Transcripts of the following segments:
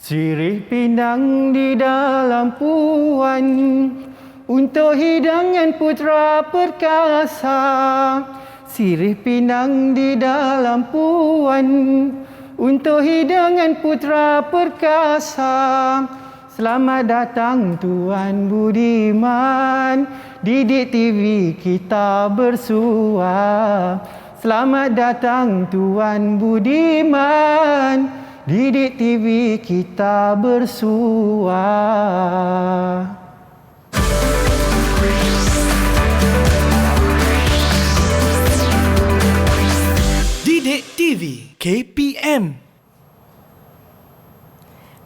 Sirih pinang di dalam puan untuk hidangan putra perkasa. Sirih pinang di dalam puan untuk hidangan putra perkasa. Selamat datang Tuan Budiman, Didik TV kita bersua. Selamat datang Tuan Budiman, Didik TV kita bersua. Didik TV KPM.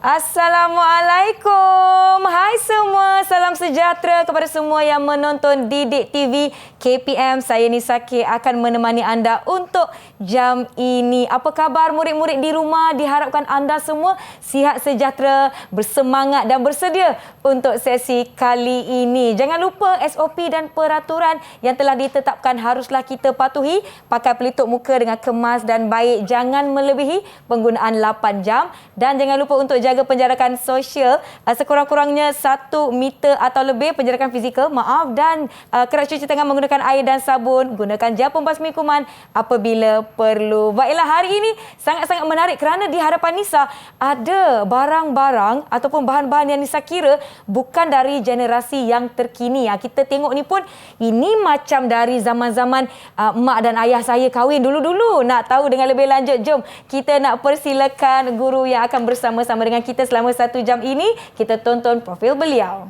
Assalamualaikum. Hai semua, salam sejahtera kepada semua yang menonton Didik TV KPM. Saya Nisaki akan menemani anda untuk jam ini. Apa khabar murid-murid di rumah? Diharapkan anda semua sihat sejahtera, bersemangat dan bersedia untuk sesi kali ini. Jangan lupa SOP dan peraturan yang telah ditetapkan haruslah kita patuhi. Pakai pelitup muka dengan kemas dan baik. Jangan melebihi penggunaan 8 jam. Dan jangan lupa untuk jaga penjarakan sosial sekurang-kurangnya 1 meter atau lebih, penjarakan fizikal, dan kerap cuci tangan menggunakan air dan sabun, gunakan gel pembasmi kuman apabila perlu. Baiklah, hari ini sangat-sangat menarik kerana di hadapan Nisa ada barang-barang ataupun bahan-bahan yang Nisa kira bukan dari generasi yang terkini. Kita tengok ni pun ini macam dari zaman-zaman mak dan ayah saya kahwin dulu-dulu. Nak tahu dengan lebih lanjut, jom kita nak persilakan guru yang akan bersama-sama dengan kita selama 1 jam ini. Kita tonton profil beliau.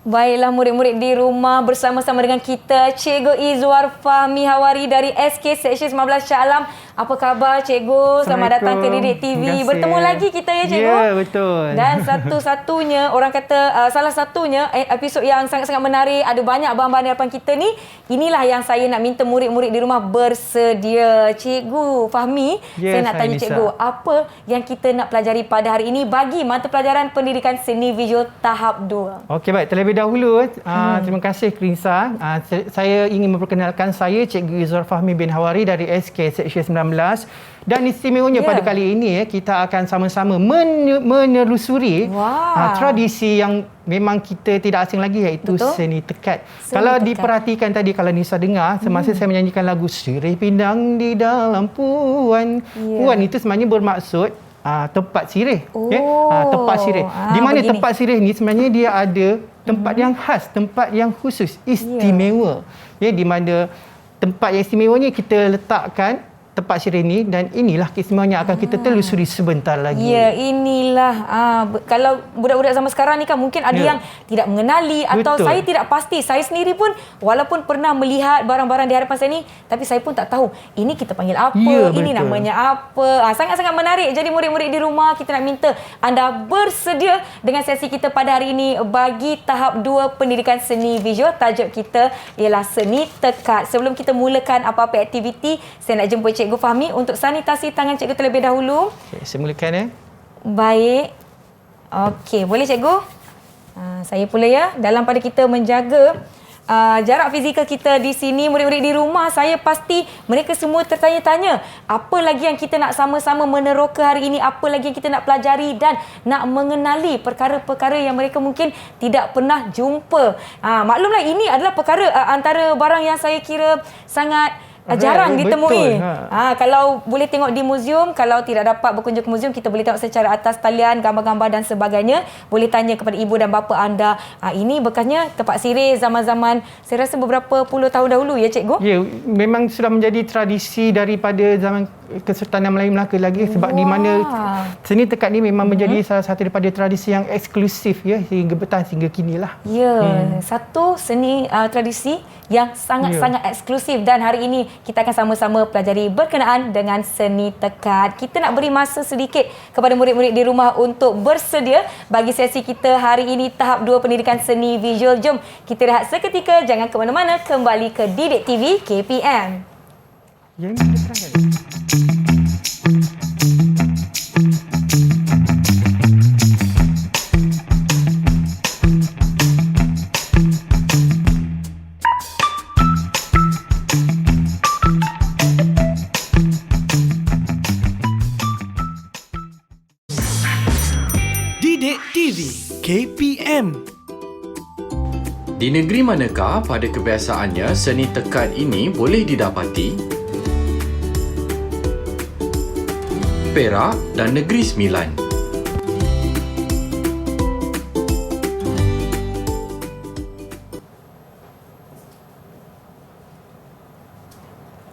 Baiklah murid-murid di rumah, bersama-sama dengan kita Cikgu Izwar Fahmi Hawari dari SK Seksyen 19 Shah Alam. Apa khabar Cikgu? Selamat datang ke Didik TV. Bertemu lagi kita ya Cikgu? Ya, betul. Dan satu-satunya, orang kata salah satunya episod yang sangat-sangat menarik. Ada banyak bahan-bahan di hadapan kita ni. Inilah yang saya nak minta murid-murid di rumah bersedia. Cikgu Fahmi, saya nak tanya Cikgu, apa yang kita nak pelajari pada hari ini bagi mata pelajaran pendidikan seni visual tahap 2? Okey, baik. Terlebih dahulu, terima kasih Krinsa. Saya ingin memperkenalkan saya Cikgu Izwar Fahmi bin Hawari dari SK Seksyen 19. Dan istimewanya pada kali ini kita akan sama-sama menelusuri tradisi yang memang kita tidak asing lagi, iaitu seni tekat. Kalau diperhatikan tadi, kalau Nisa dengar semasa saya menyanyikan lagu Sirih Pindang di dalam Puan. Puan itu sebenarnya bermaksud tempat sirih. Tempat sirih. Di mana tempat sirih ni sebenarnya dia ada tempat yang khas, tempat yang khusus, istimewa. Di mana tempat yang istimewanya kita letakkan tempat sirih ni, dan inilah keistimewaan yang akan kita telusuri sebentar lagi. Ya, inilah. Kalau budak-budak zaman sekarang ni kan mungkin ada yang tidak mengenali atau saya tidak pasti. Saya sendiri pun walaupun pernah melihat barang-barang di hadapan saya ni, tapi saya pun tak tahu ini kita panggil apa, ini namanya apa. Sangat-sangat menarik. Jadi murid-murid di rumah, kita nak minta anda bersedia dengan sesi kita pada hari ini bagi tahap 2 pendidikan seni visual. Tajuk kita ialah seni tekat. Sebelum kita mulakan apa-apa aktiviti, saya nak jemput Cikgu Fahmi untuk sanitasi tangan Cikgu terlebih dahulu. Okay, saya mulakan Baik. Okey, boleh Cikgu? Saya pula ya. Dalam pada kita menjaga jarak fizikal kita di sini, murid-murid di rumah, saya pasti mereka semua tertanya-tanya, apa lagi yang kita nak sama-sama meneroka hari ini, apa lagi yang kita nak pelajari dan nak mengenali perkara-perkara yang mereka mungkin tidak pernah jumpa. Maklumlah ini adalah perkara antara barang yang saya kira sangat jarang ditemui. Kalau boleh tengok di muzium, kalau tidak dapat berkunjung ke muzium, kita boleh tengok secara atas talian, gambar-gambar dan sebagainya. Boleh tanya kepada ibu dan bapa anda. Ini bekasnya tempat sirih zaman-zaman, saya rasa beberapa puluh tahun dahulu ya Cikgu? Ya, memang sudah menjadi tradisi daripada zaman Kesultanan Melayu Melaka lagi, sebab di mana seni tekat ni memang menjadi salah satu daripada tradisi yang eksklusif sehingga bertahan hingga kini lah. Satu seni tradisi yang sangat-sangat eksklusif, dan hari ini kita akan sama-sama pelajari berkenaan dengan seni tekad. Kita nak beri masa sedikit kepada murid-murid di rumah untuk bersedia bagi sesi kita hari ini tahap 2 pendidikan seni visual. Jom kita rehat seketika, jangan ke mana-mana, kembali ke Didik TV KPM. Yang ini terangkan. Didik TV KPM. Di negeri manakah pada kebiasaannya seni tekad ini boleh didapati? Perak dan Negeri Sembilan.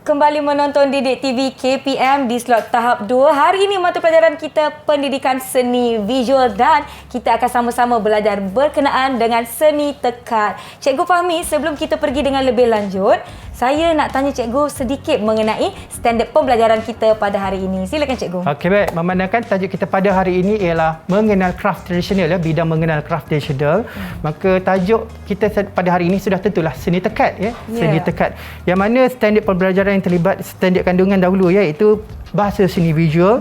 Kembali menonton Didik TV KPM di slot tahap 2. Hari ini mata pelajaran kita pendidikan seni visual dan kita akan sama-sama belajar berkenaan dengan seni tekad. Cikgu Fahmi, sebelum kita pergi dengan lebih lanjut, saya nak tanya cikgu sedikit mengenai standard pembelajaran kita pada hari ini. Silakan cikgu. Okey, baik. Memandangkan tajuk kita pada hari ini ialah mengenal kraft tradisional, bidang mengenal kraft tradisional, maka tajuk kita pada hari ini sudah tentulah seni tekad, seni tekad. Yang mana standard pembelajaran yang terlibat standard kandungan dahulu, iaitu bahasa seni visual,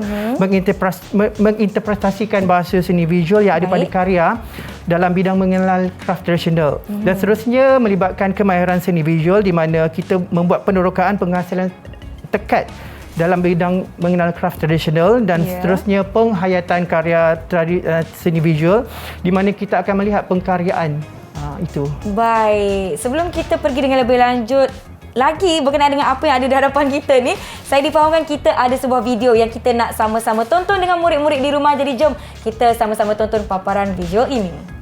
menginterpretasikan bahasa seni visual yang ada pada karya dalam bidang mengenal kraft tradisional. Dan seterusnya melibatkan kemahiran seni visual di mana kita membuat penerokaan penghasilan tekad dalam bidang mengenal kraft tradisional dan seterusnya penghayatan karya seni visual di mana kita akan melihat pengkaryaan itu. Baik, sebelum kita pergi dengan lebih lanjut lagi berkenaan dengan apa yang ada di hadapan kita ni, saya difahamkan kita ada sebuah video yang kita nak sama-sama tonton dengan murid-murid di rumah. Jadi jom kita sama-sama tonton paparan video ini.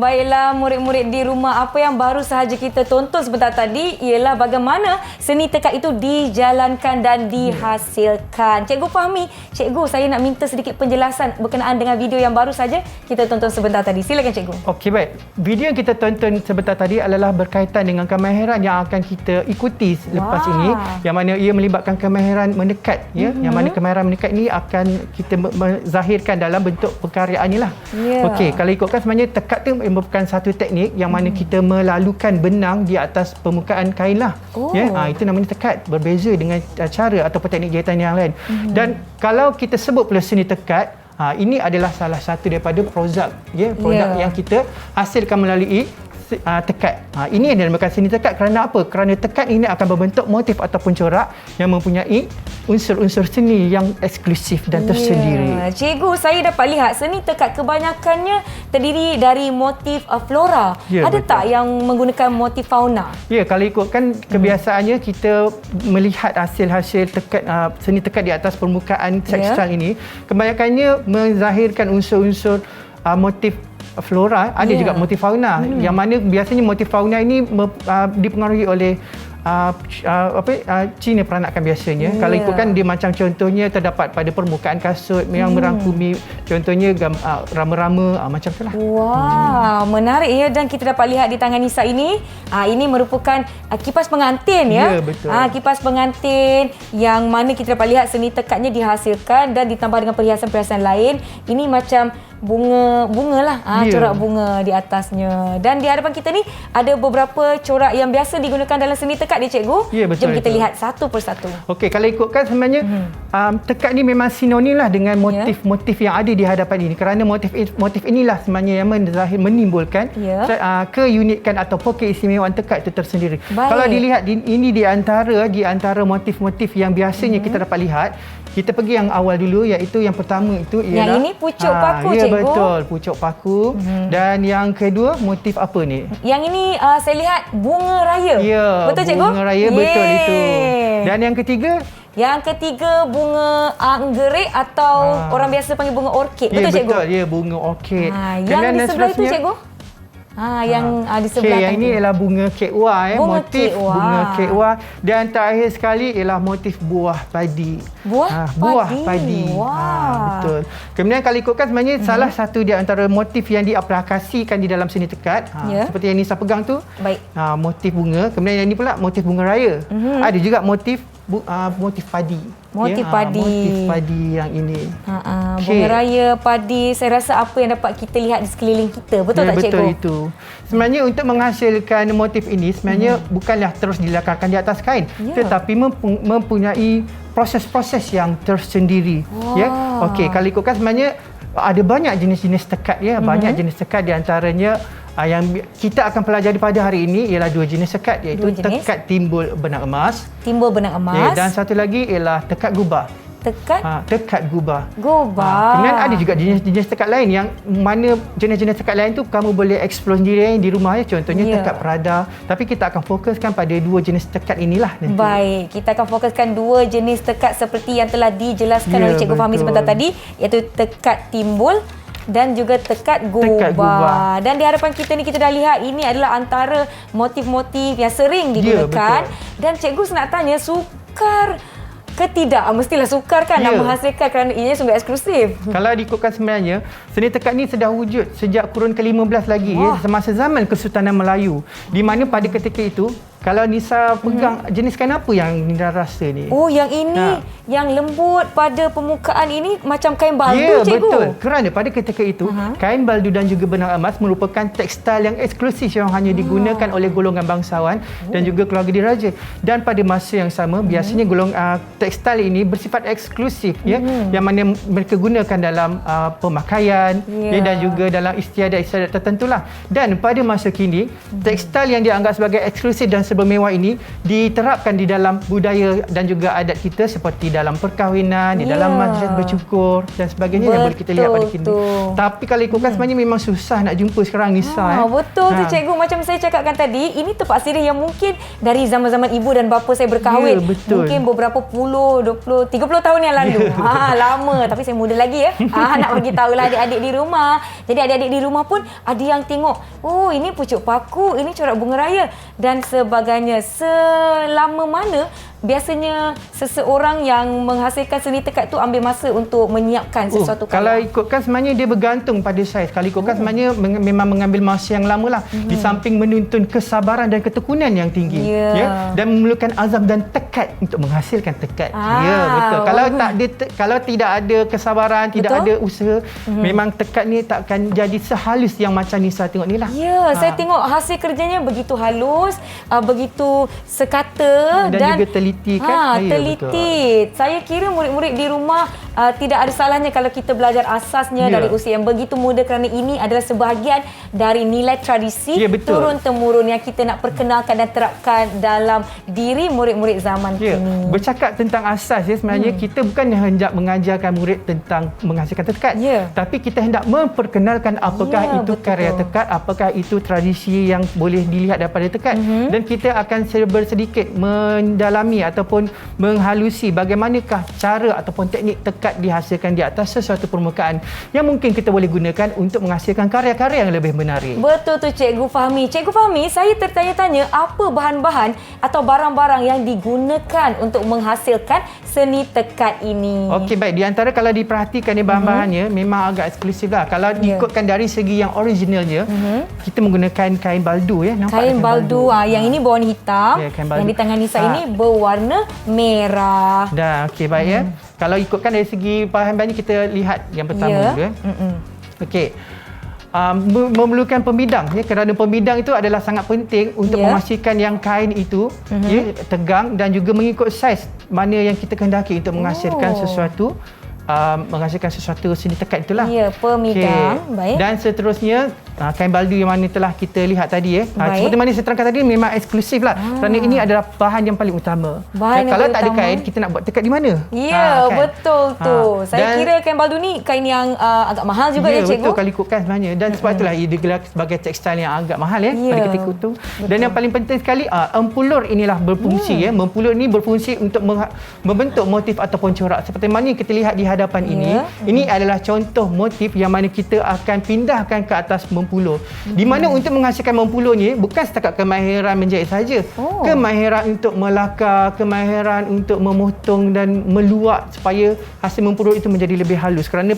Baiklah murid-murid di rumah, apa yang baru sahaja kita tonton sebentar tadi ialah bagaimana seni tekad itu dijalankan dan dihasilkan. Cikgu Fahmi, cikgu saya nak minta sedikit penjelasan berkenaan dengan video yang baru saja kita tonton sebentar tadi. Silakan cikgu. Okey, baik. Video yang kita tonton sebentar tadi adalah berkaitan dengan kemahiran yang akan kita ikuti lepas ini, yang mana ia melibatkan kemahiran mendekat, yang mana kemahiran mendekat ini akan kita zahirkan dalam bentuk perkaryaannya lah. Okey, kalau ikutkan sebenarnya tekad tu merupakan satu teknik yang mana kita melalukan benang di atas permukaan kain lah. Itu namanya tekad. Berbeza dengan cara ataupun teknik jahitan yang lain. Dan kalau kita sebut pula seni tekad, ini adalah salah satu daripada produk yang kita hasilkan melalui tekad. Ini yang dinamakan seni tekad. Kerana apa? Kerana tekad ini akan membentuk motif ataupun corak yang mempunyai unsur-unsur seni yang eksklusif dan tersendiri. Cikgu, saya dapat lihat seni tekad kebanyakannya terdiri dari motif flora. Ada betul tak yang menggunakan motif fauna? Ya, kalau ikutkan kebiasaannya kita melihat hasil-hasil tekad seni tekad di atas permukaan tekstil ini, kebanyakannya menzahirkan unsur-unsur motif flora, ada juga motif fauna, yang mana biasanya motif fauna ini dipengaruhi oleh Cina peranakan biasanya. Kalau ikutkan dia macam contohnya terdapat pada permukaan kasut yang merangkumi contohnya rama-rama macam itulah. Wow, menarik ya. Dan kita dapat lihat di tangan Nisa ini, ini merupakan kipas pengantin ya. Betul. Kipas pengantin yang mana kita dapat lihat seni tekadnya dihasilkan dan ditambah dengan perhiasan-perhiasan lain. Ini macam bunga lah, corak bunga di atasnya. Dan di hadapan kita ni ada beberapa corak yang biasa digunakan dalam seni tekad dia cikgu. Ya, betul. Jom kita lihat satu persatu. Okey, kalau ikutkan sebenarnya tekad ni memang sinonim lah dengan motif-motif yang ada di hadapan ini. Kerana motif inilah sebenarnya yang menimbulkan keunikan ataupun keistimewaan tekad itu tersendiri. Kalau dilihat ini di antara motif-motif yang biasanya kita dapat lihat. Kita pergi yang awal dulu, iaitu yang pertama itu ialah yang ini pucuk paku cikgu. cikgu? betul, pucuk paku. Dan yang kedua, motif apa ni? Yang ini saya lihat bunga raya. Ya, betul cikgu? bunga raya betul itu. Dan yang ketiga, yang ketiga bunga anggerik atau orang biasa panggil bunga orkid. Betul cikgu? Betul, ya, bunga orkid. Yang di sebelah itu cikgu? Yang di sebelah yang ini ialah bunga kekwa, bunga motif kekwa. bunga kekwa. Dan terakhir sekali ialah motif buah padi. Buah padi. Wah. Betul. Kemudian kalau ikutkan sebenarnya salah satu di antara motif yang diaplikasikan di dalam seni tekat, seperti yang Nisa pegang tu. Baik. Motif bunga. Kemudian yang ini pula motif bunga raya. Ada juga motif motif padi. Motif padi. Motif padi yang ini. Bunga raya, padi. Saya rasa apa yang dapat kita lihat di sekeliling kita. Betul tak cikgu? Betul itu. Sebenarnya untuk menghasilkan motif ini sebenarnya bukanlah terus dilakarkan di atas kain, tetapi mempunyai proses-proses yang tersendiri. Ya. Okey, kalau ikutkan sebenarnya ada banyak jenis-jenis tekat ya, banyak jenis tekat, di antaranya yang kita akan pelajari pada hari ini ialah dua jenis tekat, iaitu tekat timbul benang emas. Timbul benang emas. Dan satu lagi ialah tekat gubah. Tekat gubah. Kemudian ada juga jenis-jenis tekat lain yang mana jenis-jenis tekat lain tu kamu boleh explore sendiri di rumah ya. Contohnya tekat perada. Tapi kita akan fokuskan pada dua jenis tekat inilah nanti. Baik, kita akan fokuskan dua jenis tekat seperti yang telah dijelaskan oleh Cikgu Fahmi sebentar tadi, iaitu tekat timbul dan juga tekat gubah. Dan di hadapan kita ni kita dah lihat ini adalah antara motif-motif yang sering digunakan. Dan cikgu nak tanya, sukar ke tidak? Mestilah sukar kan nak menghasilkan kerana ianya sungguh eksklusif. Kalau diikutkan sebenarnya, seni tekat ni sudah wujud sejak kurun ke-15 lagi ya, semasa zaman Kesultanan Melayu. Di mana pada ketika itu, kalau Nisa pegang, jenis kain apa yang Nisa rasa ni? Oh, yang ini, yang lembut pada permukaan ini macam kain baldu, cikgu. Ya, betul. Kerana pada ketika itu, kain baldu dan juga benang emas merupakan tekstil yang eksklusif yang hanya digunakan oleh golongan bangsawan dan juga keluarga diraja. Dan pada masa yang sama, biasanya tekstil ini bersifat eksklusif ya, yang mana mereka gunakan dalam pemakaian dan juga dalam istiadat-istiadat tertentulah. Dan pada masa kini, tekstil yang dianggap sebagai eksklusif dan bermewah ini diterapkan di dalam budaya dan juga adat kita, seperti dalam perkahwinan, di dalam majlis bercukur dan sebagainya yang boleh kita lihat pada kini. Tapi kalau ikutkan sebenarnya memang susah nak jumpa sekarang, Nisa. Betul tu cikgu, macam saya cakapkan tadi, ini tempat sirih yang mungkin dari zaman-zaman ibu dan bapa saya berkahwin. Mungkin beberapa puluh, 20, 30 tahun yang lalu. Lama, tapi saya muda lagi ya. Nak bagi tahulah adik-adik di rumah. Jadi adik-adik di rumah pun ada yang tengok, oh ini pucuk paku, ini corak bunga raya dan sebagainya. Selama mana biasanya seseorang yang menghasilkan seni tekat tu ambil masa untuk menyiapkan sesuatu karya? Kalau ikutkan sebenarnya dia bergantung pada saiz. Kalau ikutkan sebenarnya memang mengambil masa yang lama lah. Di samping menuntun kesabaran dan ketekunan yang tinggi. Dan memerlukan azam dan tekad untuk menghasilkan tekat. Ya, betul. Kalau tidak ada kesabaran, tidak ada usaha, memang tekat ni takkan jadi sehalus yang macam Nisa tengok ni lah. Ya, saya tengok hasil kerjanya begitu halus, begitu sekata dan juga teliti kan? Teliti. Saya kira murid-murid di rumah tidak ada salahnya kalau kita belajar asasnya dari usia yang begitu muda, kerana ini adalah sebahagian dari nilai tradisi turun-temurun yang kita nak perkenalkan dan terapkan dalam diri murid-murid zaman kini. Bercakap tentang asas sebenarnya kita bukan hendak mengajarkan murid tentang menghasilkan tekat, tapi kita hendak memperkenalkan apakah itu karya tekat, apakah itu tradisi yang boleh dilihat daripada tekat. Dan kita akan sedikit mendalami ataupun menghalusi bagaimanakah cara ataupun teknik tekat dihasilkan di atas sesuatu permukaan yang mungkin kita boleh gunakan untuk menghasilkan karya-karya yang lebih menarik. Betul tu Cikgu Fahmi. Cikgu Fahmi, saya tertanya-tanya apa bahan-bahan atau barang-barang yang digunakan untuk menghasilkan seni tekat ini. Okey, baik. Di antara kalau diperhatikan ni bahan-bahannya memang agak eksklusif lah. Kalau ikutkan dari segi yang originalnya, kita menggunakan kain baldu ya. Nampak kain baldu. Yang ini berwarna hitam, yang di tangan Nisa ini berwarna merah. Dah, okey, baik ya. Kalau ikutkan dari segi bahan-bahannya, kita lihat yang pertama dulu ya. Okey. Memerlukan pembidang ya, kerana pembidang itu adalah sangat penting untuk memastikan yang kain itu tegang dan juga mengikut saiz mana yang kita kehendaki untuk menghasilkan sesuatu seni tekat itulah. Ya, pemidang. Baik. Dan seterusnya kain baldu yang mana telah kita lihat tadi Baik. seperti mana saya terangkan tadi memang eksklusif lah kerana ini adalah bahan yang paling utama. Bahan yang Kalau paling tak ada utama. kain kita nak buat tekad di mana? Ya, kan? betul tu. Saya Dan- kira kain baldu ni kain yang agak mahal juga ya, cikgu. betul kalau ikutkan sebenarnya dan sebab itulah ia digelar sebagai tekstil yang agak mahal Ya, pada ketika itu. Dan yang paling penting sekali empulur inilah berfungsi mempulur ini berfungsi untuk membentuk motif ataupun corak seperti mana yang kita lihat di hadapan ini. Ini adalah contoh motif yang mana kita akan pindahkan ke atas mempulur. Di mana untuk menghasilkan mempulur ni bukan setakat kemahiran menjahit saja. Kemahiran untuk melakar, kemahiran untuk memotong dan meluak supaya hasil mempulur itu menjadi lebih halus. Kerana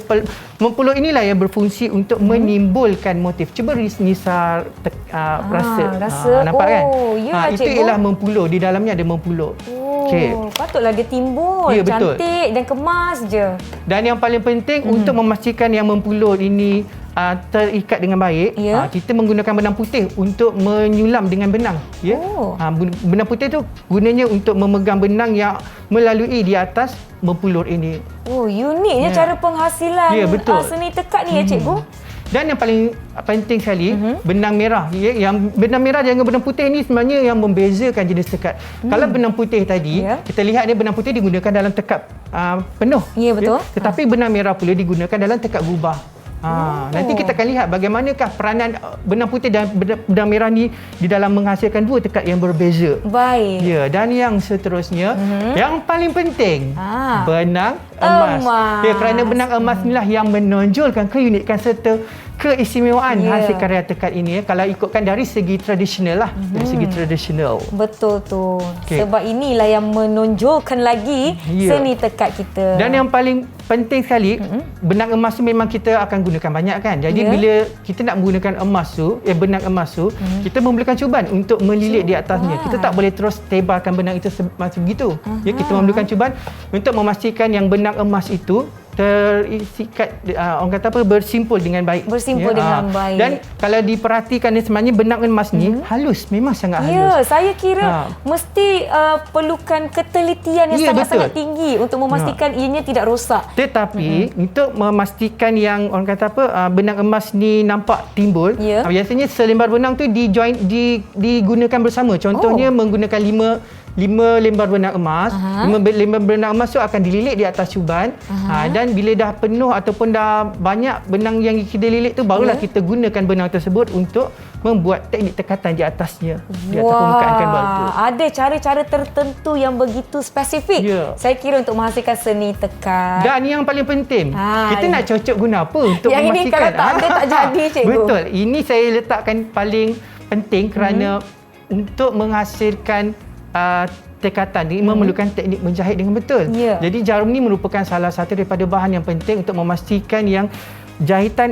mempulur inilah yang berfungsi untuk menimbulkan motif. Cuba Nisa rasa. Nampak kan? Ya, Itu cikgu. ialah mempulur. Di dalamnya ada mempulur. Okey. Patutlah dia timbul. Ya, betul. Cantik dan kemas je. Dan yang paling penting untuk memastikan yang mempulur ini terikat dengan baik, Ya. kita menggunakan benang putih untuk menyulam dengan benang. Ya. Benang putih tu gunanya untuk memegang benang yang melalui di atas mempulur ini. Oh, uniknya Ya. cara penghasilan Ya, betul. seni tekad ni ya, cikgu. Dan yang paling penting sekali, benang merah. Yang benang merah dengan benang putih ni sebenarnya yang membezakan jenis tekad. Kalau benang putih tadi, kita lihat dia benang putih digunakan dalam tekad penuh. Ya, betul. Tetapi benang merah pula digunakan dalam tekad gubah. Nanti kita akan lihat bagaimanakah peranan benang putih dan benang merah ni di dalam menghasilkan dua tekad yang berbeza. Baik. Ya, dan yang seterusnya, yang paling penting, benang Emas. emas. Ya, kerana benang emas inilah yang menonjolkan keunikan serta keistimewaan hasil karya tekad ini. Kalau ikutkan dari segi tradisional lah, dari segi tradisional. Betul tu. Okey. Sebab inilah yang menonjolkan lagi Ya. seni tekad kita. Dan yang paling penting sekali, benang emas tu memang kita akan gunakan banyak kan. Jadi Ya. bila kita nak menggunakan emas tu, benang emas tu, kita memerlukan cubaan untuk melilit di atasnya. Kita tak boleh terus tebarkan benang itu macam begitu. Ya, kita memerlukan cubaan untuk memastikan yang benang emas itu terisikat, orang kata apa, bersimpul dengan baik. Bersimpul dengan baik. Dan kalau diperhatikan sebenarnya benang emas ni halus, memang sangat halus. Ya, saya kira mesti perlukan ketelitian yang Ya, sangat-sangat betul. tinggi untuk memastikan ianya tidak rosak. Tetapi untuk memastikan yang orang kata apa, benang emas ni nampak timbul, Ya. biasanya selembar benang tu digunakan bersama. Contohnya menggunakan 5 lembar benang emas. 5 lembar benang emas tu akan dililit di atas cuban. Dan bila dah penuh ataupun dah banyak benang yang kita lilit tu, barulah kita gunakan benang tersebut untuk membuat teknik tekatan di atasnya, di atas permukaan kain baldu. Ada cara-cara tertentu yang begitu spesifik. Ya. Saya kira untuk menghasilkan seni tekad. Dan yang paling penting, kita nak cocok guna apa untuk yang memastikan. ini kalau tak ada tak jadi, cikgu. Betul. Ini saya letakkan paling penting kerana untuk menghasilkan tekatan ini memerlukan teknik menjahit dengan betul. Ya. Jadi jarum ni merupakan salah satu daripada bahan yang penting untuk memastikan yang jahitan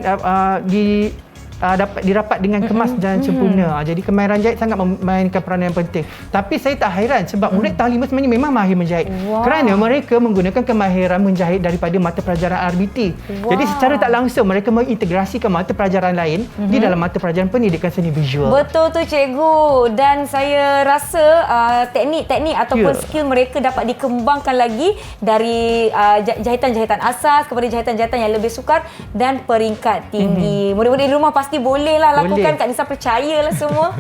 dapat dirapat dengan kemas dan sempurna. Jadi kemahiran jahit sangat memainkan peranan yang penting. Tapi saya tak hairan sebab murid tahun 5 sebenarnya memang mahir menjahit. Kerana mereka menggunakan kemahiran menjahit daripada mata pelajaran RBT. Jadi secara tak langsung mereka mengintegrasikan mata pelajaran lain di dalam mata pelajaran pendidikan seni visual. Betul tu, cikgu. Dan saya rasa teknik-teknik ataupun skill mereka dapat dikembangkan lagi dari jahitan-jahitan asas kepada jahitan-jahitan yang lebih sukar dan peringkat tinggi. Murid-murid di rumah pasti bolehlah lakukan. Kak Nisa percayalah semua.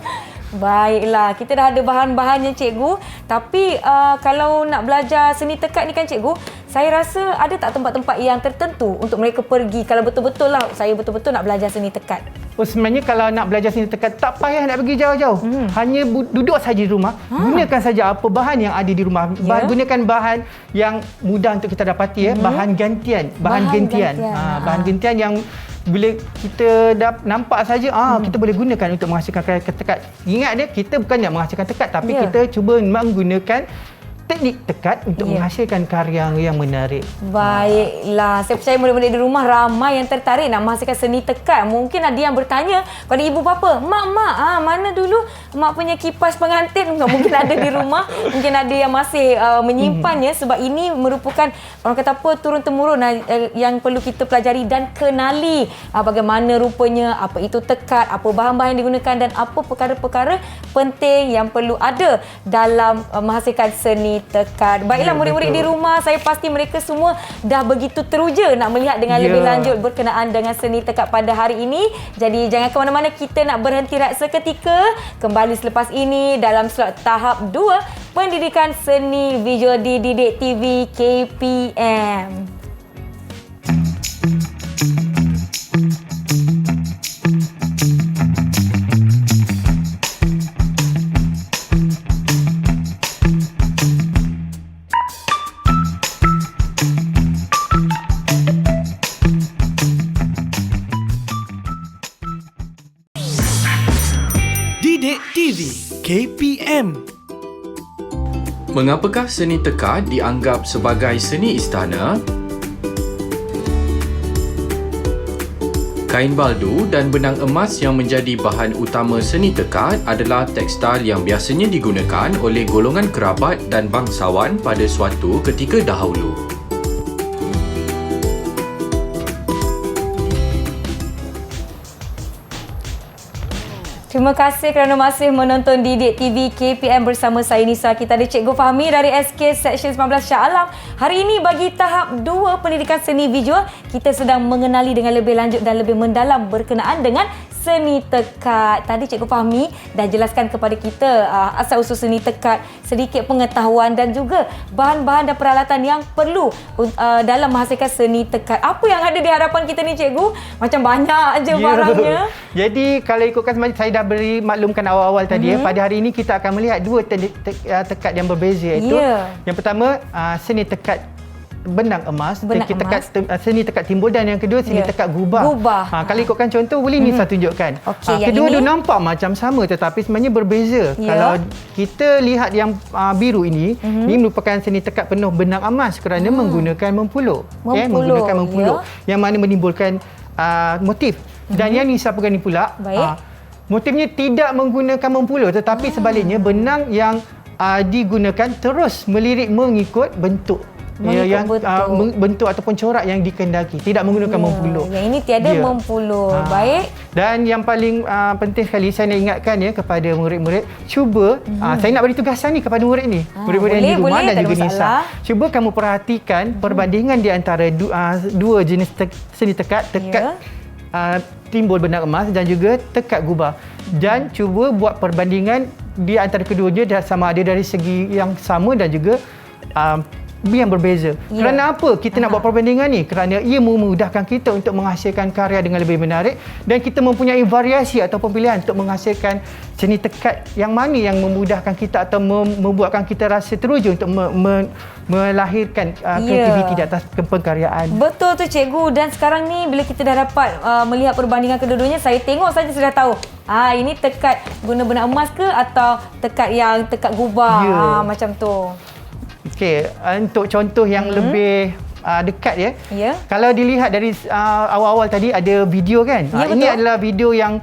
Baiklah, kita dah ada bahan-bahannya, cikgu. Tapi kalau nak belajar seni tekad ni kan, cikgu, saya rasa ada tak tempat-tempat yang tertentu untuk mereka pergi kalau betul-betul lah saya betul-betul nak belajar seni tekad? Sebenarnya kalau nak belajar seni tekad tak payah nak pergi jauh-jauh. Hanya duduk saja di rumah, gunakan saja apa bahan yang ada di rumah. Gunakan bahan yang mudah untuk kita dapati, bahan gantian, bahan gantian yang bila kita dah nampak saja kita boleh gunakan untuk menghasilkan karya tekad. Ingat dia, kita bukan nak menghasilkan tekad tapi kita cuba menggunakan teknik tekad untuk menghasilkan karya yang menarik. Baiklah, saya percaya murid-murid di rumah ramai yang tertarik nak menghasilkan seni tekad. Mungkin ada yang bertanya kepada ibu bapa, "Mak, mana dulu mak punya kipas pengantin?" Mungkin ada di rumah, mungkin ada yang masih menyimpannya sebab ini merupakan orang kata apa, turun-temurun yang perlu kita pelajari dan kenali bagaimana rupanya, apa itu tekad, apa bahan-bahan yang digunakan dan apa perkara-perkara penting yang perlu ada dalam menghasilkan seni tekat. Baiklah murid-murid di rumah, saya pasti mereka semua dah begitu teruja nak melihat dengan lebih lanjut berkenaan dengan seni tekat pada hari ini. Jadi jangan ke mana-mana, kita nak berhenti rehat seketika. Kembali selepas ini dalam slot tahap 2 pendidikan seni visual di Didik TV KPM. Didik TV KPM. Mengapakah seni tekat dianggap sebagai seni istana? Kain baldu dan benang emas yang menjadi bahan utama seni tekat adalah tekstil yang biasanya digunakan oleh golongan kerabat dan bangsawan pada suatu ketika dahulu. Terima kasih kerana masih menonton Didik TV KPM bersama saya Nisa. Kita ada Cikgu Fahmi dari SK Seksyen 19 Shah Alam. Hari ini bagi tahap 2 pendidikan seni visual, kita sedang mengenali dengan lebih lanjut dan lebih mendalam berkenaan dengan seni tekat. Tadi Cikgu Fahmi dah jelaskan kepada kita asal-usul seni tekat, sedikit pengetahuan dan juga bahan-bahan dan peralatan yang perlu dalam menghasilkan seni tekat. Apa yang ada di hadapan kita ni Cikgu? Macam banyak je barangnya. Jadi kalau ikutkan saya dah beri maklumkan awal-awal tadi pada hari ini kita akan melihat dua tekat yang berbeza, iaitu yang pertama seni tekat benang emas, seni tekat timbul, dan yang kedua seni tekat gubah. Kalau ikutkan contoh boleh Nisa tunjukkan. Kedua-dua nampak macam sama tetapi sebenarnya berbeza. Kalau kita lihat yang biru ini, ini merupakan seni tekat penuh benang emas kerana menggunakan mempuluk. Menggunakan mempuluk yang mana menimbulkan motif. Dan yang Nisa pegang ni pula, motifnya tidak menggunakan mempuluk tetapi sebaliknya benang yang digunakan terus melirik mengikut bentuk. Bentuk ataupun corak yang dikendaki, tidak menggunakan mempuluk. Yang ini tiada mempuluk. Baik. Dan yang paling penting sekali saya nak ingatkan kepada murid-murid, cuba saya nak beri tugasan ni kepada murid ni, murid-murid di rumah dan juga Nisa. Cuba kamu perhatikan perbandingan di antara dua jenis seni tekat timbul benang emas dan juga tekat gubah, dan cuba buat perbandingan di antara keduanya sama ada dari segi yang sama dan juga yang berbeza. Kerana apa kita nak buat perbandingan ni? Kerana ia memudahkan kita untuk menghasilkan karya dengan lebih menarik dan kita mempunyai variasi ataupun pilihan untuk menghasilkan seni tekat yang mana yang memudahkan kita atau membuatkan kita rasa teruja untuk melahirkan kreativiti di atas pengkaryaan. Betul tu Cikgu, dan sekarang ni bila kita dah dapat melihat perbandingan kedua-duanya, saya tengok saja sudah tahu ini tekat guna benang emas ke atau tekat gubah. Macam tu. Okey, untuk contoh yang lebih dekat kalau dilihat dari awal-awal tadi ada video kan. Ini adalah video yang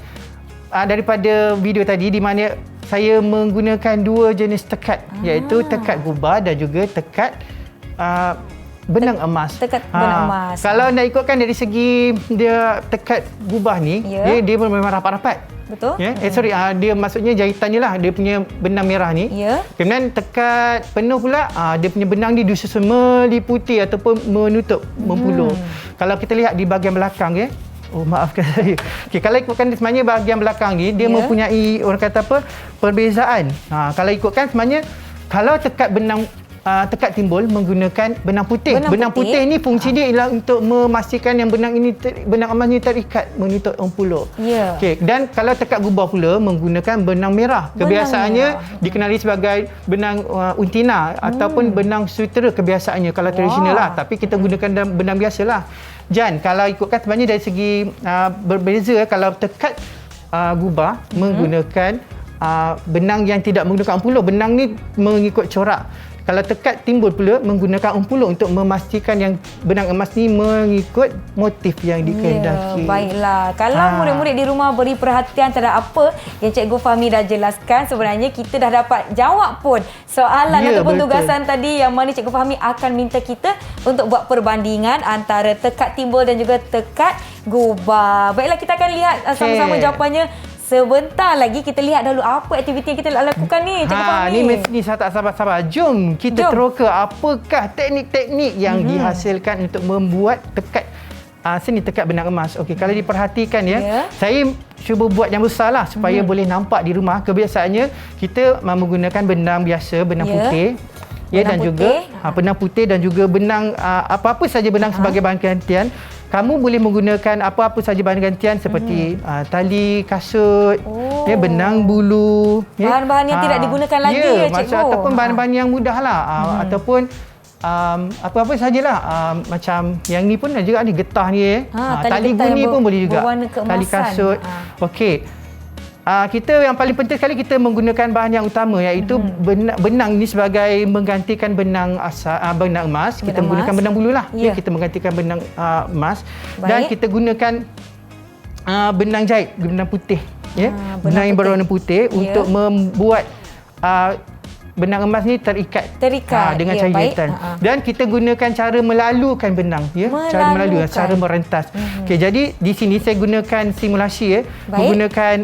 daripada video tadi di mana saya menggunakan dua jenis tekat, iaitu tekat gubah dan juga tekat benang emas. Tekat benang emas. Kalau nak ikutkan dari segi dia tekat gubah ni, dia memang rapat-rapat. Betul? Dia maksudnya jahitannya lah, dia punya benang merah ni. Kemudian tekat penuh pula, dia punya benang ni disusun meliputi ataupun menutup mempulur. Kalau kita lihat di bahagian belakang maafkan saya. Kalau ikutkan sebenarnya bahagian belakang ni dia mempunyai orang kata apa? Perbezaan. Kalau ikutkan sebenarnya kalau tekat benang tekat timbul menggunakan benang putih. Benang putih ni fungsi dia ialah untuk memastikan yang benang emas ni terikat menutup mempuluk. Okey, dan kalau tekat gubah pula menggunakan benang merah. Kebiasaannya dikenali sebagai benang untina ataupun benang sutera kebiasaannya kalau tradisional lah, tapi kita gunakan benang biasalah. Jan, kalau ikutkan sebenarnya dari segi berbeza, kalau tekat gubah menggunakan benang yang tidak menggunakan mempuluk, benang ni mengikut corak. Kalau tekat timbul pula menggunakan mempuluk untuk memastikan yang benang emas ni mengikut motif yang dikehendaki. Baiklah. Kalau murid-murid di rumah beri perhatian terhadap apa yang Cikgu Fahmi dah jelaskan, sebenarnya kita dah dapat jawab pun soalan ataupun tugasan tadi yang mana Cikgu Fahmi akan minta kita untuk buat perbandingan antara tekat timbul dan juga tekat gubah. Baiklah, kita akan lihat sama-sama jawapannya sebentar lagi kita lihat dahulu apa aktiviti yang kita lakukan ni, Cikgu Fahmi. Ni mesti saya tak sabar-sabar. Jom kita teroka apakah teknik-teknik yang dihasilkan untuk membuat tekad seni tekad benang emas. Okey, kalau diperhatikan saya cuba buat yang besarlah supaya boleh nampak di rumah. Kebiasaannya kita menggunakan benang biasa, benang putih. Dan juga benang putih dan juga benang apa-apa saja benang sebagai bahan gantian. Kamu boleh menggunakan apa-apa saja bahan gantian seperti tali kasut, benang bulu, bahan-bahan yang tidak digunakan lagi cikgu. Ataupun bahan-bahan yang mudahlah ataupun apa-apa sajalah macam yang ni pun juga ni getah ni tali guni pun boleh juga, tali kasut. Okey, kita yang paling penting sekali kita menggunakan bahan yang utama iaitu benang ni sebagai menggantikan benang benang emas. Kita menggunakan benang bulu lah. Kita menggantikan benang emas. Dan kita gunakan benang jahit, benang putih, benang yang berwarna putih untuk membuat benang emas ni terikat dengan cara jahitan. Dan kita gunakan cara melalukan benang, cara melalu, cara merentas. Okey, jadi di sini saya gunakan simulasi menggunakan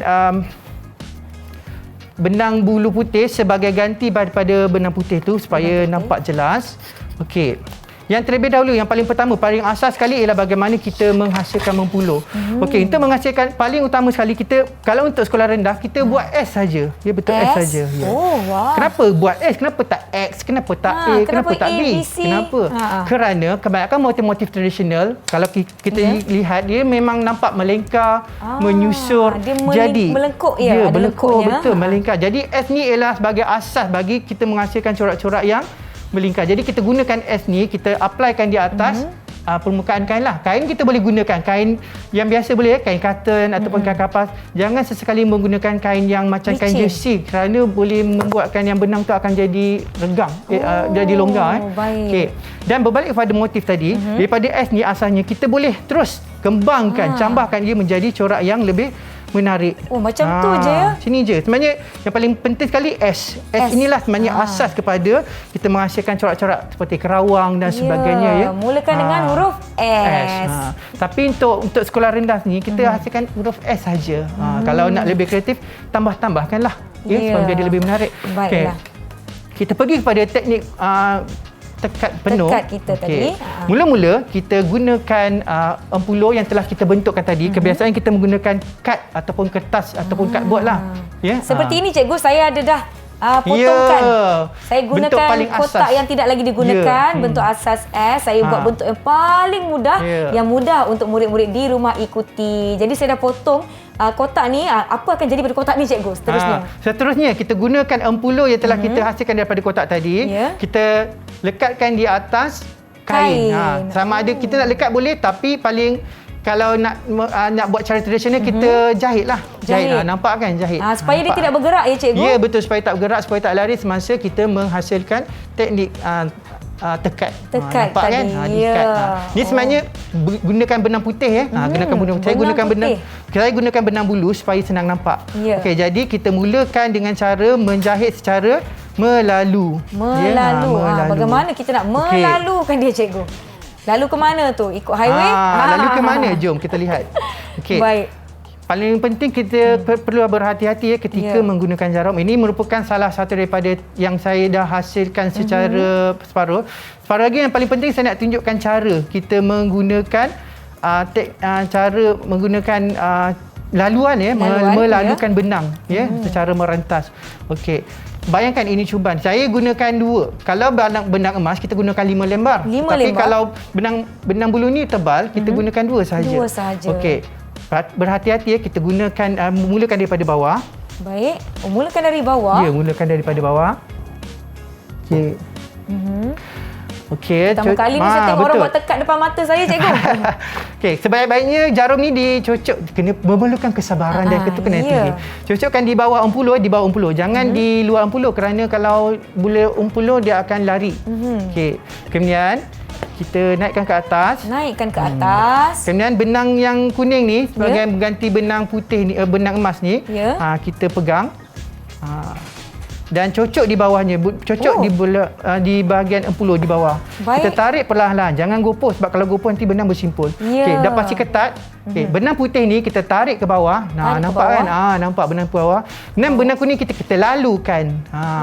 benang bulu putih sebagai ganti daripada benang putih tu supaya nampak jelas. Okey. Yang terlebih dahulu, yang paling pertama, paling asas sekali ialah bagaimana kita menghasilkan mempuluh. Okey, untuk menghasilkan paling utama sekali kita, kalau untuk sekolah rendah, kita buat S saja. Ya, betul, S saja. Ya. Oh, wow. Kenapa buat S? Kenapa tak X? Kenapa tak A? Kenapa tak B? Kenapa? Kerana kebanyakan motif-motif tradisional, kalau kita lihat, dia memang nampak melengkar, menyusur. Dia jadi melengkuk ya, melengkuk, betul, melengkar. Jadi S ni ialah sebagai asas bagi kita menghasilkan corak-corak yang melingkar. Jadi kita gunakan S ni, kita applykan di atas permukaan kain lah. Kain kita boleh gunakan kain yang biasa boleh, kain cotton ataupun kain kapas. Jangan sesekali menggunakan kain yang macam kain jersey kerana boleh membuatkan yang benang tu akan jadi regang, jadi longgar. Okay. Dan berbalik kepada motif tadi, daripada S ni asalnya kita boleh terus kembangkan, cambahkan dia menjadi corak yang lebih menarik. Oh, macam tu je ya? Sini je. Sebenarnya yang paling penting sekali S. S inilah sebenarnya asas kepada kita menghasilkan corak-corak seperti kerawang dan sebagainya. Ya. Mulakan dengan huruf S. Tapi untuk sekolah rendah ni kita hasilkan huruf S saja. Kalau nak lebih kreatif, tambahkanlah. Supaya menjadi lebih menarik. Baiklah. Kita pergi kepada teknik tekad penuh. Tekad kita tadi. Mula-mula kita gunakan empuluh yang telah kita bentukkan tadi. Kebiasaan kita menggunakan kad ataupun kertas ataupun cardboard lah. Seperti ini cikgu, saya ada dah potongkan. Saya gunakan kotak yang tidak lagi digunakan, bentuk asas S. Saya buat bentuk yang paling mudah, yang mudah untuk murid-murid di rumah ikuti. Jadi saya dah potong kotak ni. Apa akan jadi pada kotak ni cikgu seterusnya? Seterusnya kita gunakan empuluh yang telah kita hasilkan daripada kotak tadi. Kita lekatkan di atas kain. Sama ada kita nak lekat boleh, tapi paling kalau nak buat cara tradisional kita jahit lah. Nampak kan jahit. Supaya dia tidak bergerak ya cikgu? Ya, betul, supaya tak bergerak, supaya tak lari semasa kita menghasilkan teknik tekad. Nampak kan? Ni sebenarnya gunakan benang putih gunakan benang putih. Saya gunakan benang bulu supaya senang nampak. Okey, jadi kita mulakan dengan cara menjahit secara melalu. Bagaimana kita nak melalukan dia cikgu? Lalu ke mana tu? Ikut highway? Lalu ke mana? Jom kita lihat. Okey. Baik. Paling penting kita perlu berhati-hati ketika menggunakan jarum. Ini merupakan salah satu daripada yang saya dah hasilkan secara separuh. Separuh lagi yang paling penting saya nak tunjukkan cara kita menggunakan cara menggunakan laluan melalukan benang secara merentas. Okey. Bayangkan ini cuban. Saya gunakan 2. Kalau benang emas kita gunakan 5 lembar. Tapi kalau benang bulu ni tebal, kita gunakan 2 sahaja. 2 sahaja. Okey. Berhati-hati kita gunakan mulakan daripada bawah. Baik. Mulakan dari bawah. Ya, mulakan daripada bawah. Okey. Okey. Pertama kali ni saya tengok orang buat tekad depan mata saya cikgu. Okey, sebaik-baiknya jarum ni dicocok, kena memerlukan kesabaran dan kena tinggi. Cocokkan di bawah empuluh, Jangan di luar empuluh kerana kalau bula empuluh dia akan lari. Okey. Kemudian kita naikkan ke atas. Kemudian benang yang kuning ni sebagai mengganti benang putih ni, benang emas ni, kita pegang. dan cocok di bawahnya, cocok di bahagian empulo di bawah. Baik. Kita tarik perlahan-lahan, jangan gopoh sebab kalau gopoh nanti benang bersimpul. Okey, dah pasti ketat. Okey, benang putih ni kita tarik ke bawah. Nah, Tarik ke nampak bawah. kan? Nampak benang ke bawah. Kemudian benang kuning kita lalukan.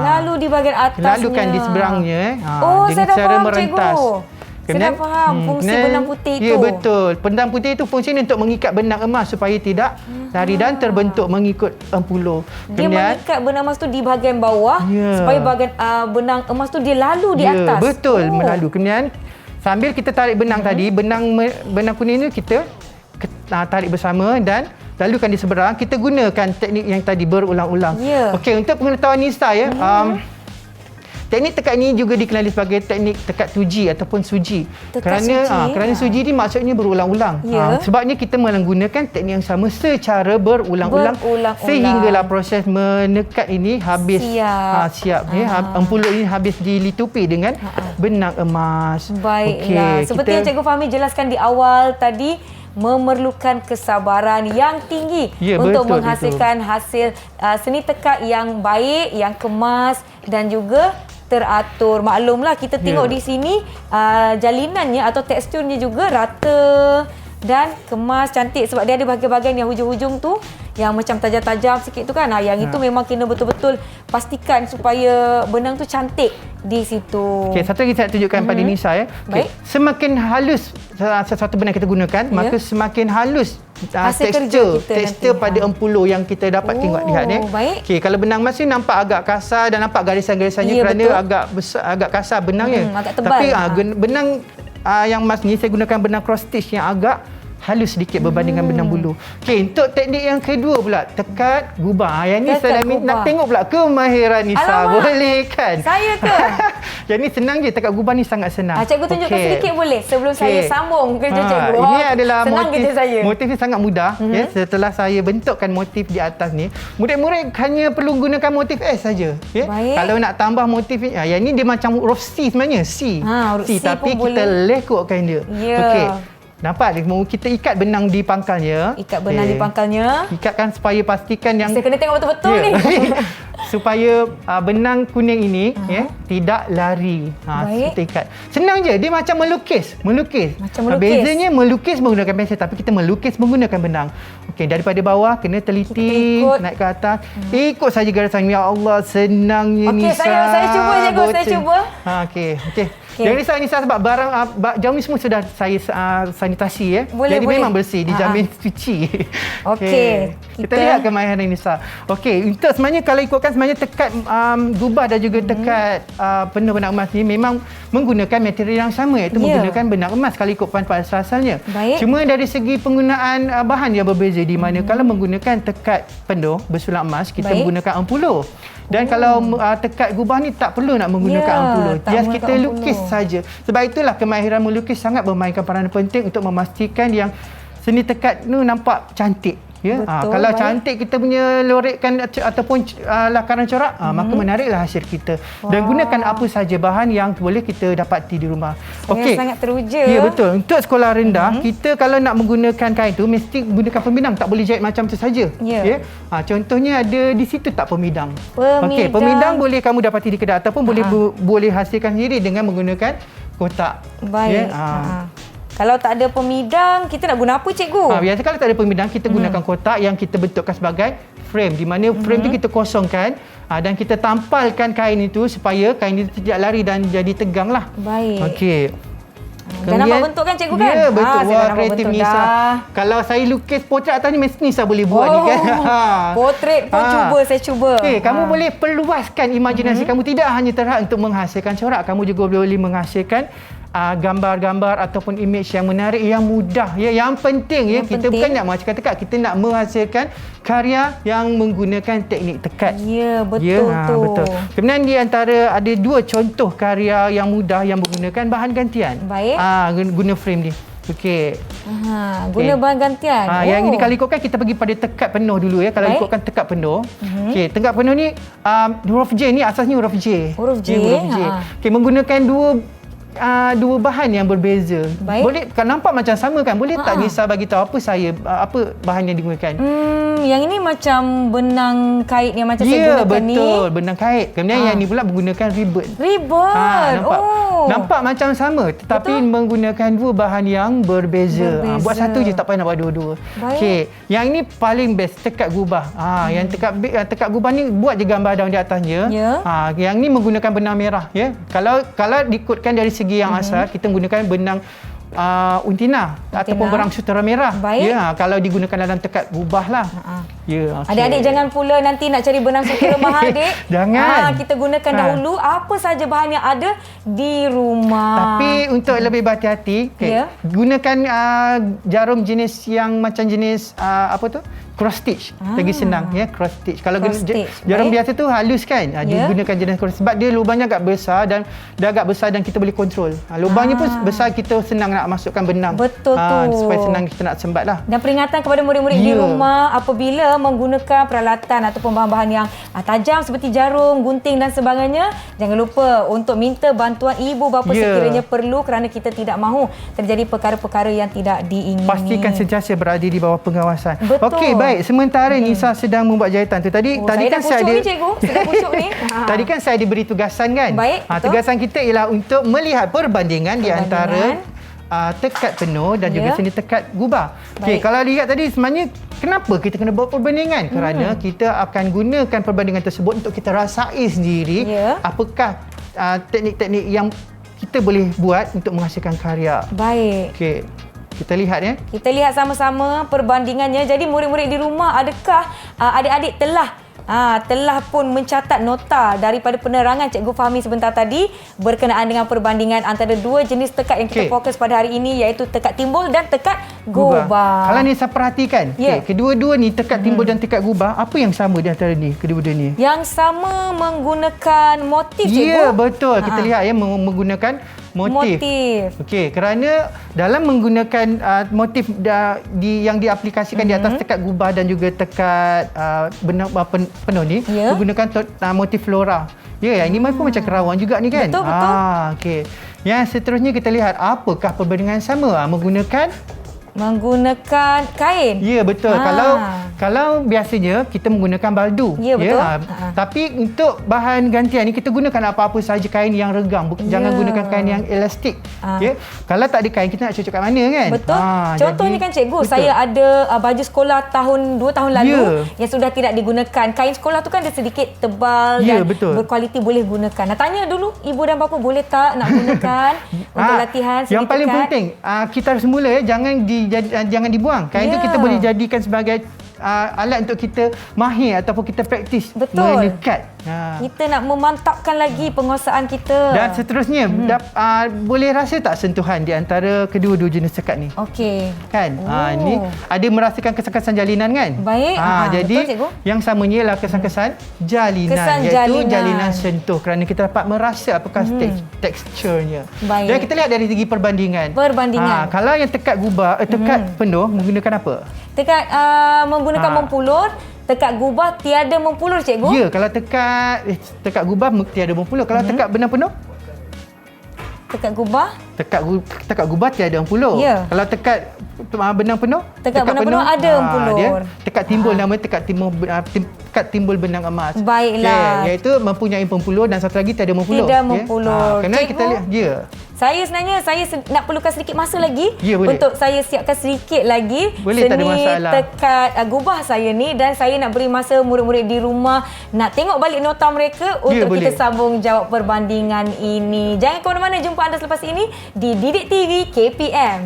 Lalu di bahagian atasnya. Lalukan di seberangnya. Saya dah faham, merentas. cikgu. Saya dah faham fungsi benang putih itu. Ya, betul. Benang putih itu fungsinya untuk mengikat benang emas supaya tidak lari dan terbentuk mengikut empulo. Dia mengikat benang emas tu di bahagian bawah supaya bahagian benang emas tu dia lalu di atas. Betul, melalu. Kemudian sambil kita tarik benang tadi, benang kuning ni kita tarik bersama dan lalukan di seberang. Kita gunakan teknik yang tadi berulang-ulang. Okey, untuk pengetahuan Nisa ya, teknik tekat ni juga dikenali sebagai teknik tekat tuji ataupun suji. Kerana suji ni maksudnya berulang-ulang. Sebabnya kita menggunakan teknik yang sama secara berulang-ulang sehinggalah proses menekat ini habis siap. Empulo ini habis dilitupi dengan benang emas. Baiklah. Seperti yang Cikgu Fahmi jelaskan di awal tadi, memerlukan kesabaran yang tinggi untuk menghasilkan hasil seni tekat yang baik, yang kemas dan juga teratur. Maklumlah kita tengok di sini jalinannya atau teksturnya juga rata dan kemas, cantik sebab dia ada bahagian-bahagian yang hujung-hujung tu yang macam tajam-tajam sikit tu kan. Yang itu memang kena betul-betul pastikan supaya benang tu cantik di situ. Okey, satu lagi saya tunjukkan pada Nisa ya. Baik. Semakin halus sesuatu benang kita gunakan, maka semakin halus tekstur pada empulo yang kita dapat lihat ni. Okey, kalau benang emas ni nampak agak kasar dan nampak garisan-garisannya kerana agak besar, agak kasar benangnya. Agak tebal. Tapi benang yang emas ni saya gunakan benang cross stitch yang agak halus sedikit berbandingkan benang bulu. Okey, untuk teknik yang kedua pula, tekat gubah. Yang ni saya nak tengok pula kemahiran Nisa. Alamak, boleh kan? Saya ke? Yang ni senang je, tekat gubah ni sangat senang. Cikgu tunjukkan sedikit boleh sebelum saya sambung kerja cikgu. Ini adalah senang motif, kerja saya. Motif ni sangat mudah. Setelah saya bentukkan motif di atas ni, murid-murid hanya perlu gunakan motif S saja. Kalau nak tambah motif ni, yang ni dia macam huruf C sebenarnya. C. Tapi kita lekukkan dia. Okey. Nampak kita ikat benang di pangkalnya. Ikat benang di pangkalnya. Ikatkan supaya pastikan yang saya kena tengok betul-betul ni. Supaya benang kuning ini tidak lari. Kita ikat. Senang je, dia macam melukis. Bezanya melukis menggunakan pensel tapi kita melukis menggunakan benang. Okey, daripada bawah kena teliti naik ke atas. Ikut saja garisan. Ya Allah, senangnya Nisa. Okey, saya cuba cikgu, saya cuba. Okey. Jangan risau Nisa sebab barang jam ni semua sudah saya sanitasi ya. Jadi memang bersih, dijamin suci. Okey. Kita lihat kemahiran Nisa. Okey, untuk sebenarnya kalau ikutkan sebenarnya tekat gubah dan juga tekat penuh benang emas ni memang menggunakan material yang sama iaitu menggunakan benang emas kalau ikut pada asalnya. Cuma dari segi penggunaan bahan yang berbeza di mana kalau menggunakan tekat penuh bersulam emas kita menggunakan empulo. Dan kalau tekat gubah ni tak perlu nak menggunakan empulo. Just kita lukis saja. Sebab itulah kemahiran melukis sangat bermainkan peranan penting untuk memastikan yang seni tekat tu nampak cantik. Kalau cantik kita punya lorekkan ataupun lakaran corak, maka menariklah hasil kita. Dan gunakan apa saja bahan yang boleh kita dapati di rumah. Okey. Sangat teruja. Ya, betul. Untuk sekolah rendah, kita kalau nak menggunakan kain tu mesti gunakan pemidang, tak boleh jahit macam tu saja. Contohnya ada di situ tak pemidang. Okey, pemidang boleh kamu dapati di kedai ataupun boleh hasilkan sendiri dengan menggunakan kotak. Baik. Kalau tak ada pemidang, kita nak guna apa cikgu? Biasa kalau tak ada pemidang, kita gunakan kotak yang kita bentukkan sebagai frame. Di mana frame itu kita kosongkan dan kita tampalkan kain itu supaya kain itu tidak lari dan jadi tegang lah. Baik. Okey. Dah nampak bentuk kan cikgu kan? Ya, betul. Wah, kreatif Nisa. Kalau saya lukis potret atas ni, mesti Nisa boleh buat ni kan? Potret pun saya cuba. Okey, kamu boleh perluaskan imajinasi kamu. Tidak hanya terhad untuk menghasilkan corak, kamu juga boleh menghasilkan gambar-gambar ataupun imej yang menarik, yang mudah. Yang penting kita bukan nak menghasilkan tekat, kita nak menghasilkan karya yang menggunakan teknik tekat. Ya, betul tu. Betul. Kemudian di antara ada dua contoh karya yang mudah yang menggunakan bahan gantian. Baik. Guna frame ni. Okey. Guna bahan gantian. Yang ini kalau ikutkan kita pergi pada tekat penuh dulu ya. Kalau ikutkan tekat penuh. Okey, tekat penuh ni huruf J ni asasnya huruf J. Huruf J. Okey, menggunakan dua dua bahan yang berbeza. Baik. Boleh nampak macam sama kan? Boleh tak Nisa bagi tahu apa bahan yang digunakan? Yang ini macam benang kait yang macam saya Ya, gunakan ni. betul. Benang kait. Kemudian yang ni pula menggunakan ribbon. Ribbon. Nampak? Nampak macam sama tetapi menggunakan dua bahan yang berbeza. Buat satu je, tak payah nak buat dua-dua. Baik. Okey, yang ini paling best, tekad gubah. Yang tekad gubah ni buat je gambar daun di atasnya. Ya. Yang ni menggunakan benang merah ya. Kalau diikutkan dari segi yang asal, kita menggunakan benang untina ataupun berang sutera merah. Baik. Ya, kalau digunakan dalam tekad gubah lah. Ya, okey. Adik-adik jangan pula nanti nak cari benang sutera mahal, Dek. Jangan. Kita gunakan dahulu apa saja bahan yang ada di rumah. Tapi untuk lebih berhati-hati, gunakan jarum jenis yang macam jenis apa tu? Cross stitch. Lagi senang ya, cross stitch. Kalau jarum biasa tu halus kan. Digunakan jenis cross sebab dia lubangnya agak besar dan kita boleh kontrol. Lubangnya pun besar, kita senang nak masukkan benang. Betul tu. Supaya senang kita nak sembat lah. Dan peringatan kepada murid-murid di rumah apabila menggunakan peralatan ataupun bahan-bahan yang tajam seperti jarum, gunting dan sebagainya, jangan lupa untuk minta bantuan ibu bapa sekiranya perlu kerana kita tidak mahu terjadi perkara-perkara yang tidak diingini. Pastikan sentiasa berada di bawah pengawasan. Betul. Okey, baik. Sementara Nisa sedang membuat jahitan tu. Tadi kan saya ada ni, cikgu. Sedang pucuk ni. Tadi kan saya diberi tugasan kan? Baik, tugasan kita ialah untuk melihat perbandingan di antara tekad penuh dan juga seni tekad gubah. Okey, kalau lihat tadi sebenarnya kenapa kita kena buat perbandingan? Kerana kita akan gunakan perbandingan tersebut untuk kita rasai sendiri apakah teknik-teknik yang kita boleh buat untuk menghasilkan karya. Baik. Okey. Kita lihat ya. Kita lihat sama-sama perbandingannya. Jadi murid-murid di rumah, adakah adik-adik telah pun mencatat nota daripada penerangan Cikgu Fahmi sebentar tadi berkenaan dengan perbandingan antara dua jenis tekad yang kita fokus pada hari ini, iaitu tekad timbul dan tekad gubah. Kalau ni saya perhatikan, kedua-dua ni tekad timbul dan tekad gubah, apa yang sama di antara ni, kedua-dua ni? Yang sama menggunakan motif, Cikgu. Ya, betul. Kita lihat ya, menggunakan motif. Okey, kerana dalam menggunakan motif yang diaplikasikan di atas tekad gubah dan juga tekad benang penuh ni, menggunakan motif flora. Ya, ini pun macam kerawang juga ni kan? Betul. Okey. Yang seterusnya kita lihat apakah perbandingan sama menggunakan kain. Ya, betul. Kalau biasanya kita menggunakan baldu. Ya, betul. Tapi untuk bahan gantian ni kita gunakan apa-apa sahaja kain yang regam. Jangan gunakan kain yang elastik. Ya. Kalau tak ada kain, kita nak cucuk kat mana kan? Betul. Contohnya kan Cikgu, saya ada baju sekolah 2 tahun lalu yang sudah tidak digunakan. Kain sekolah tu kan dia sedikit tebal dan berkualiti, boleh gunakan. Nak tanya dulu ibu dan bapa boleh tak nak gunakan untuk latihan seni yang paling tekad? penting, kita semula jangan dibuang. Kain tu kita boleh jadikan sebagai alat untuk kita mahir ataupun kita praktis menekat. Kita nak memantapkan lagi penguasaan kita. Dan seterusnya, boleh rasa tak sentuhan di antara kedua-dua jenis tekad ni? Okey. Kan? Ni ada merasakan kesan-kesan jalinan kan? Baik. Jadi betul, Cikgu. yang samanya ialah kesan-kesan jalinan, iaitu jalinan sentuh, kerana kita dapat merasa apakah teksturnya. Baik. Dan kita lihat dari segi perbandingan. Kalau yang tekad gubah, tekad penuh menggunakan apa? Tekad menggunakan mempulur. Tekad gubah tiada mempulur, Cikgu? Ya, kalau tekad gubah tiada mempulur. Kalau tekad benang penuh? Tekad gubah? Tekad gubah tiada mempulur. Ya. Kalau tekad benang penuh? Tekad benang penuh ada mempulur. Tekad timbul, namanya tekad timbul benang emas. Baiklah. Iaitu mempunyai pempulur dan satu lagi tiada mempulur. Tidak mempulur. Kerana kita lihat, saya nak perlukan sedikit masa lagi untuk saya siapkan sedikit lagi seni tekad gubah saya ni, dan saya nak beri masa murid-murid di rumah nak tengok balik nota mereka untuk kita sambung jawab perbandingan ini. Jangan ke mana-mana, jumpa anda selepas ini di Didik TV KPM.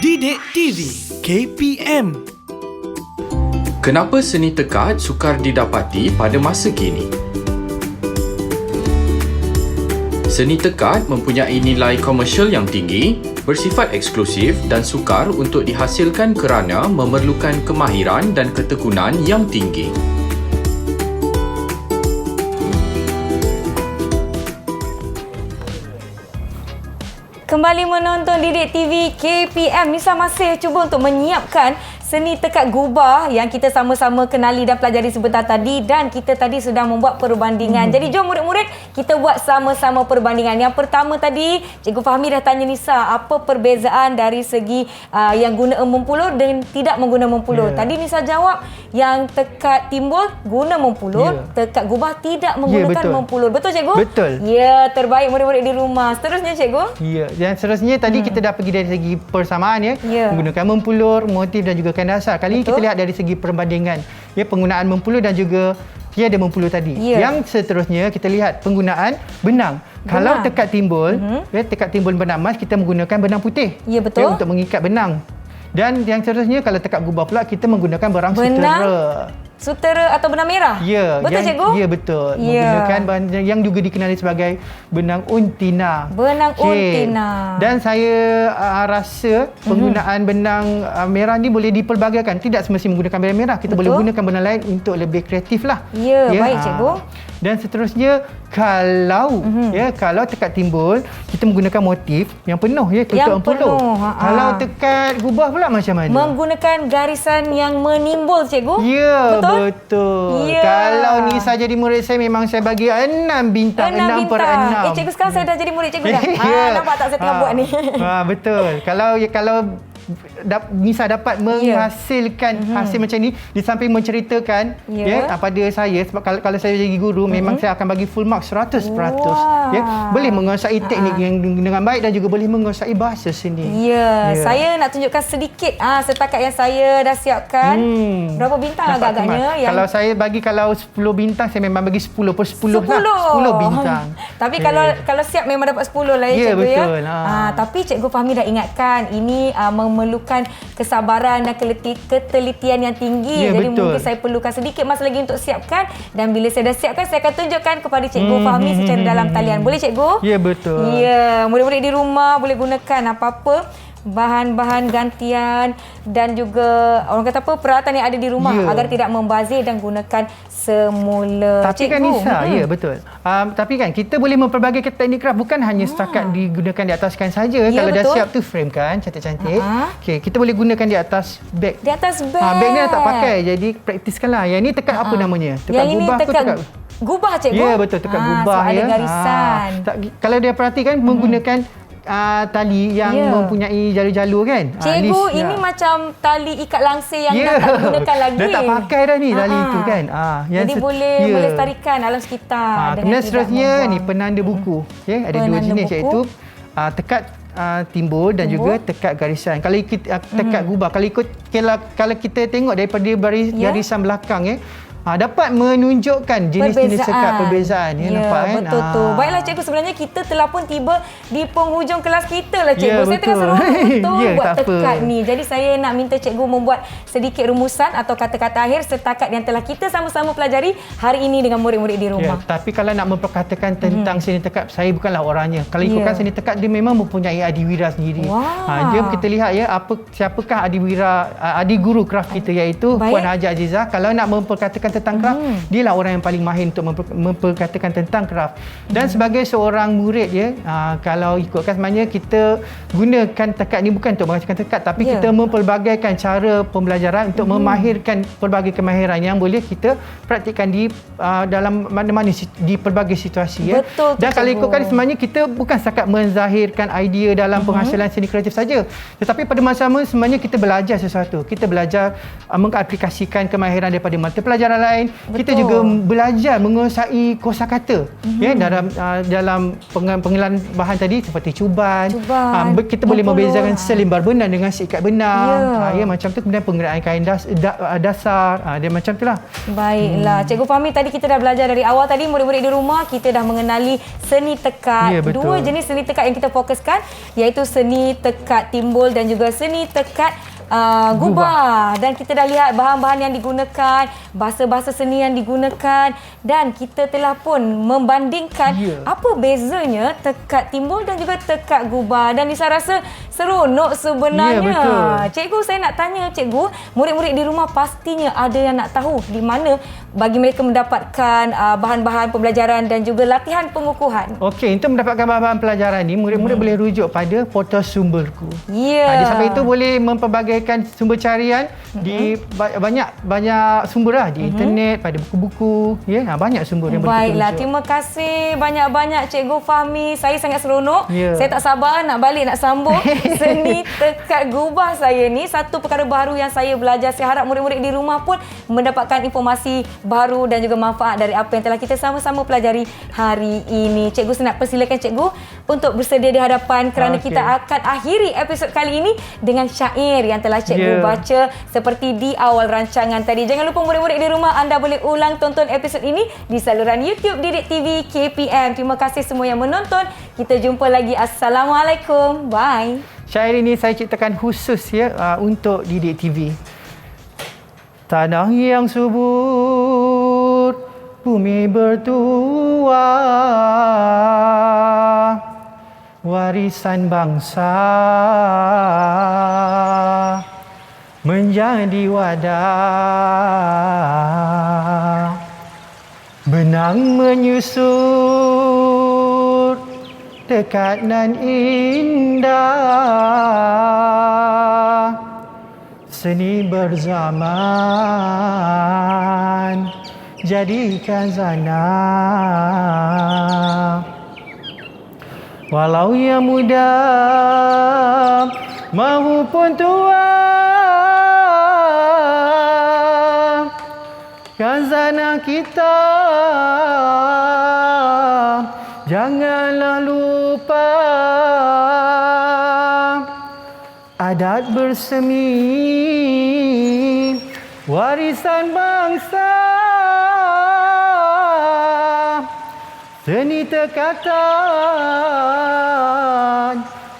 Didik TV KPM. Kenapa seni tekad sukar didapati pada masa kini? Seni tekad mempunyai nilai komersial yang tinggi, bersifat eksklusif dan sukar untuk dihasilkan kerana memerlukan kemahiran dan ketekunan yang tinggi. Kembali menonton Didik TV KPM. Nisa masih cuba untuk menyiapkan seni tekad gubah yang kita sama-sama kenali dan pelajari sebentar tadi, dan kita tadi sedang membuat perbandingan. Jadi jom murid-murid kita buat sama-sama perbandingan. Yang pertama tadi Cikgu Fahmi dah tanya Nisa apa perbezaan dari segi yang guna mempulur dan tidak mengguna mempulur. Tadi Nisa jawab yang tekad timbul guna mempulur, tekad gubah tidak menggunakan mempulur. Betul Cikgu? Betul. Ya, terbaik murid-murid di rumah. Seterusnya Cikgu? Ya, dan seterusnya tadi kita dah pergi dari segi persamaan menggunakan mempulur, motif dan juga dasar. Kali ini kita lihat dari segi perbandingan penggunaan mempulur dan juga tiada mempulur tadi. Yang seterusnya kita lihat penggunaan benang. Kalau tekad timbul, tekad timbul benang emas, kita menggunakan benang putih. Ya, betul. Untuk mengikat benang. Dan yang seterusnya kalau tekad gubah pula, kita menggunakan barang sutera atau benang merah? Ya, betul Cikgu? Ya, betul. Menggunakan bahan yang juga dikenali sebagai benang untina. Benang untina. Dan saya rasa penggunaan benang merah ni boleh dipelbagaikan. Tidak semestinya menggunakan benang merah. Kita boleh gunakan benang lain untuk lebih kreatif lah. Ya, baik Cikgu. Dan seterusnya kalau kalau tekad timbul, kita menggunakan motif yang penuh tutup empuluh. Kalau tekad gubah pula macam mana? Menggunakan garisan yang menimbul Cikgu. Ya, betul. Ya. Kalau Nisa jadi murid saya, memang saya bagi 6 bintang. 6 per 6. Cikgu sekarang saya dah jadi murid Cikgu dah. Nampak tak saya tengah buat ni? Betul. Kalau Nisa dapat menghasilkan hasil macam ni, di samping menceritakan pada saya, sebab kalau saya jadi guru, memang saya akan bagi full mark 100%. Boleh menguasai teknik yang dengan baik dan juga boleh menguasai bahasa seni. Saya nak tunjukkan sedikit setakat yang saya dah siapkan. Berapa bintang agak-agaknya? Kalau saya bagi, kalau 10 bintang, saya memang bagi 10 per 10 lah. 10 bintang. Tapi kalau siap memang dapat 10 lah Cikgu betul. Tapi Cikgu Fahmi dah ingatkan, ini memerlukan kesabaran dan ketelitian yang tinggi. Jadi mungkin saya perlukan sedikit masa lagi untuk siapkan, dan bila saya dah siapkan, saya akan tunjukkan kepada Cikgu Fahmi secara dalam talian. Boleh Cikgu? Ya, betul. Ya, murid-murid di rumah boleh gunakan apa-apa bahan-bahan gantian dan juga orang kata apa, peralatan yang ada di rumah agar tidak membazir dan gunakan semula. Tapi Cikgu, kan Nisa, ya betul. Tapi kan kita boleh mempelbagaikan teknik craft, bukan hanya setakat digunakan di atas kain saja. Kalau dah siap tu frame kan, cantik-cantik. Okey, kita boleh gunakan di atas beg. Di atas beg. Beg ni dah tak pakai, jadi praktiskanlah. Yang ni tekad apa namanya? Tekad yang gubah ini ke tekad gubah Cikgu? Ya, betul, tekad gubah ada garisan. Kalau dia perhatikan menggunakan tali yang mempunyai jalur-jalur kan. Cikgu, ini macam tali ikat langsir yang dah tak digunakan lagi. Dah tak pakai dah ni tali itu kan. Jadi boleh melestarikan alam sekitar. Kemudian seterusnya ni penanda buku. Ada dua jenis, iaitu tekad timbul dan juga tekad garisan. Kalau tekad gubah, kalau kita tengok daripada garisan belakang dapat menunjukkan jenis-jenis tekad perbezaan. Nampak kan? Betul tu. Baiklah Cikgu, sebenarnya kita telah pun tiba di penghujung kelas kita lah Cikgu. Saya tengah seronok betul buat tekad ni. Jadi saya nak minta Cikgu membuat sedikit rumusan atau kata-kata akhir setakat yang telah kita sama-sama pelajari hari ini dengan murid-murid di rumah. Tapi kalau nak memperkatakan tentang seni tekad, saya bukanlah orangnya. Kalau ikutkan seni tekad, dia memang mempunyai adiwira sendiri. Jom kita lihat siapakah adiguru craft kita, iaitu Puan Haji Azizah. Kalau nak memperkatakan tentang craft, dia lah orang yang paling mahir untuk memperkatakan tentang craft. Dan sebagai seorang murid kalau ikutkan, sebenarnya kita gunakan tekad ni bukan untuk menghasilkan tekad, tapi kita mempelbagaikan cara pembelajaran untuk memahirkan pelbagai kemahiran yang boleh kita praktikkan di dalam mana-mana di pelbagai situasi. Betul. Dan kalau ikutkan, sebenarnya kita bukan setakat menzahirkan idea dalam penghasilan seni kreatif saja, tetapi pada masa sama sebenarnya kita belajar sesuatu. Kita belajar mengaplikasikan kemahiran daripada mata pelajaran lain. Kita juga belajar menguasai kosakata dalam pengenalan bahan tadi, seperti cuban. Kita boleh membezakan selimbar benang dengan seikat benang. Macam tu. Kemudian penggunaan kain dasar, dia macam itulah. Baiklah Cikgu Fahmi, tadi kita dah belajar dari awal tadi, murid-murid di rumah kita dah mengenali seni tekad. Dua jenis seni tekad yang kita fokuskan, iaitu seni tekad timbul dan juga seni tekad gubah. Dan kita dah lihat bahan-bahan yang digunakan, bahasa-bahasa seni yang digunakan, dan kita telah pun membandingkan apa bezanya tekad timbul dan juga tekad gubah. Dan Nisa rasa seronok sebenarnya. betul. Cikgu, saya nak tanya cikgu, murid-murid di rumah pastinya ada yang nak tahu di mana bagi mereka mendapatkan bahan-bahan pembelajaran dan juga latihan pengukuhan. Okey, untuk mendapatkan bahan-bahan pelajaran ni, murid-murid boleh rujuk pada portal sumberku. Ya. Di samping itu boleh mempelbagaikan sumber carian di banyak sumber lah, di internet, pada buku-buku, banyak sumber yang boleh kita Baiklah, rujuk. terima kasih banyak-banyak Cikgu Fahmi. Saya sangat seronok. Ya. Saya tak sabar nak balik nak sambung seni tekad gubah saya ni. Satu perkara baru yang saya belajar. Saya harap murid-murid di rumah pun mendapatkan informasi baru dan juga manfaat dari apa yang telah kita sama-sama pelajari hari ini. Cikgu, saya nak persilakan cikgu untuk bersedia di hadapan kerana Okey. kita akan akhiri episod kali ini dengan syair yang telah cikgu baca seperti di awal rancangan tadi. Jangan lupa murid-murid di rumah, anda boleh ulang tonton episod ini di saluran YouTube Didik TV KPM. Terima kasih semua yang menonton. Kita jumpa lagi. Assalamualaikum. Bye. Syair ini saya ciptakan khusus untuk Didik TV. Tanah yang subur, bumi bertua, warisan bangsa menjadi wadah, benang menyusur dekat nan indah, seni berzaman jadikan zana. Walau yang muda maupun tua, khazanah kita janganlah lupa. Adat bersemi, warisan bangsa, seni tekatan,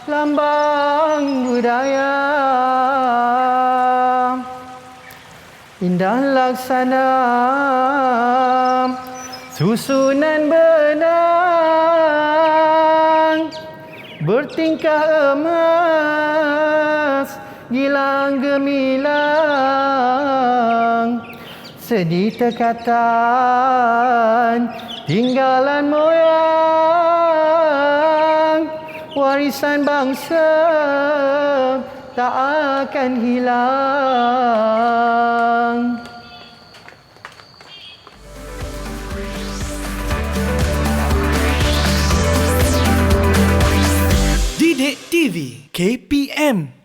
lambang budaya. Indah laksana susunan benang, bertingkah emas gilang gemilang, seni tekatan tinggalan moyang, warisan bangsa tak akan hilang. Didik TV KPM